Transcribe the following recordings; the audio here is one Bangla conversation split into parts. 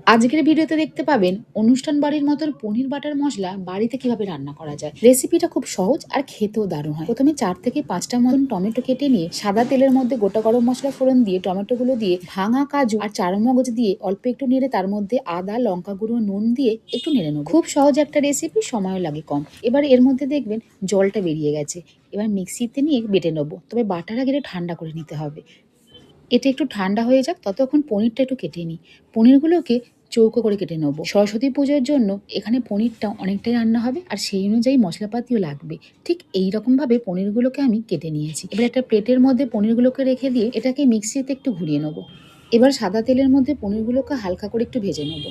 আজকের ভিডিওতে দেখতে পাবেন অনুষ্ঠান বাড়ির মতন পনির বাটার মশলা বাড়িতে কিভাবে রান্না করা যায়। রেসিপিটা খুব সহজ আর খেতেও দারুণ হয়। প্রথমে 4 থেকে 5টা মতন টমেটো কেটে নিয়ে সাদা তেলের মধ্যে গোটা গরম মশলা ফোড়ন দিয়ে টমেটোগুলো দিয়ে ভাঙা কাজু আর চারমগজ দিয়ে অল্প একটু নেড়ে তার মধ্যে আদা, লঙ্কা গুঁড়ো, নুন দিয়ে একটু নেড়ে নেব। খুব সহজ একটা রেসিপি, সময়ও লাগে কম। এবার এর মধ্যে দেখবেন জলটা বেরিয়ে গেছে। এবার মিক্সিতে নিয়ে বেটে নেবো, তবে বাটার আগে ঠান্ডা করে নিতে হবে। এটা একটু ঠান্ডা হয়ে যাক, ততক্ষণ পনিরটা একটু কেটে নিই। পনিরগুলোকে চৌকো করে কেটে নেব। সরস্বতী পুজোর জন্য এখানে পনিরটা অনেকটাই রান্না হবে আর সেই অনুযায়ী মশলাপাতিও লাগবে। ঠিক এই রকমভাবে পনিরগুলোকে আমি কেটে নিয়েছি। এবার একটা প্লেটের মধ্যে পনিরগুলোকে রেখে দিয়ে এটাকে মিক্সিতে একটু ঘুরিয়ে নেব। এবার সাদা তেলের মধ্যে পনিরগুলোকে হালকা করে একটু ভেজে নেব।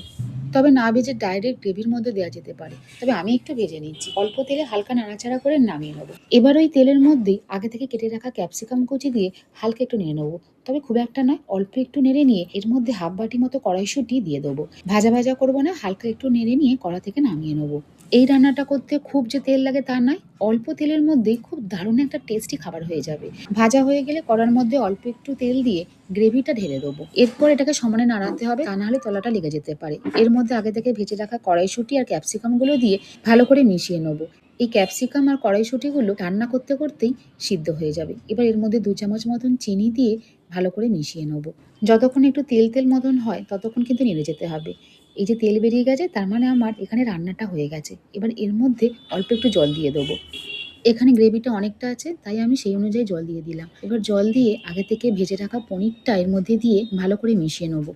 তবে না ভেজে ডাইরেক্ট গ্রেভির মধ্যে দেওয়া যেতে পারে, তবে আমি একটু ভেজে নিচ্ছি। অল্প তেলে হালকা নাড়াচাড়া করে নামিয়ে নেবো। এবার ওই তেলের মধ্যেই আগে থেকে কেটে রাখা ক্যাপসিকাম কুচি দিয়ে হালকা একটু নেড়ে নেবো, তবে খুব একটা নয়, অল্প একটু নেড়ে নিয়ে এর মধ্যে হাফ বাটি মতো কড়াইশুঁটি দিয়ে দেবো। ভাজা ভাজা করবো না, হালকা একটু নেড়ে নিয়ে কড়া থেকে নামিয়ে নেবো। এই রান্নাটা করতে খুব যে তেল লাগে তা নয়, অল্প তেলের মধ্যেই খুব দারুণ একটা টেস্টি খাবার হয়ে যাবে। ভাজা হয়ে গেলে কড়ার মধ্যে অল্প একটু তেল দিয়ে গ্রেভিটা ঢেলে দেবো। এরপর এটাকে সমানে নাড়াতে হবে, তা নাহলে তলাটা লেগে যেতে পারে। এর মধ্যে আগে থেকে ভেজে রাখা কড়াইশুঁটি আর ক্যাপসিকাম গুলো দিয়ে ভালো করে মিশিয়ে নেবো। এই ক্যাপসিকাম আর কড়াইশুঁটিগুলো রান্না করতে করতেই সিদ্ধ হয়ে যাবে। এবার এর মধ্যে 2 চামচ মতন চিনি দিয়ে ভালো করে মিশিয়ে নেবো। যতক্ষণ একটু তেল তেল মতন হয় ততক্ষণ কিন্তু নেড়ে যেতে হবে। এই যে তেল বেরিয়ে গেছে, তার মানে আমার এখানে রান্নাটা হয়ে গেছে। এবার এর মধ্যে অল্প একটু জল দিয়ে দেবো। এখানে গ্রেভিটা অনেকটা আছে, তাই আমি সেই অনুযায়ী জল দিয়ে দিলাম। এবার জল দিয়ে আগে থেকে ভেজে রাখা পনিরটা এর মধ্যে দিয়ে ভালো করে মিশিয়ে নেবো।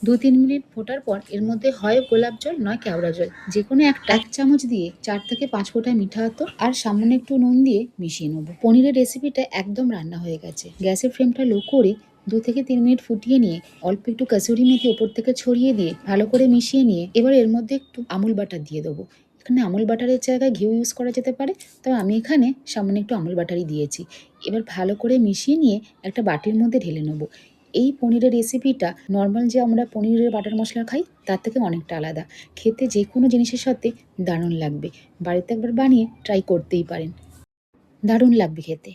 2-3 মিনিট ফোটার পর এর মধ্যে হয় গোলাপ জল নয় কেওড়া জল, যে কোনো একটা 1 চামচ দিয়ে 4 থেকে 5 ফোঁটা মিঠা আতর আর সামান্য একটু নুন দিয়ে মিশিয়ে নেবো। পনিরের রেসিপিটা একদম রান্না হয়ে গেছে। গ্যাসের ফ্লেমটা লো করে 2 থেকে 3 মিনিট ফুটিয়ে নিয়ে অল্প একটু কাসুরি মেথি ওপর থেকে ছড়িয়ে দিয়ে ভালো করে মিশিয়ে নিয়ে এবার এর মধ্যে একটু আমুল বাটার দিয়ে দেবো। এখানে আমুল বাটারের জায়গায় ঘিউ ইউজ করা যেতে পারে, তবে আমি এখানে সামান্য একটু আমুল বাটারই দিয়েছি। এবার ভালো করে মিশিয়ে নিয়ে একটা বাটির মধ্যে ঢেলে নেবো। এই পনিরের রেসিপিটা নর্মাল যে আমরা পনিরের বাটার মশলা খাই তার থেকে অনেকটা আলাদা। খেতে যে কোনো জিনিসের সাথে দারুণ লাগবে। বাড়িতে একবার বানিয়ে ট্রাই করতেই পারেন। দারুণ লাগবে খেতে।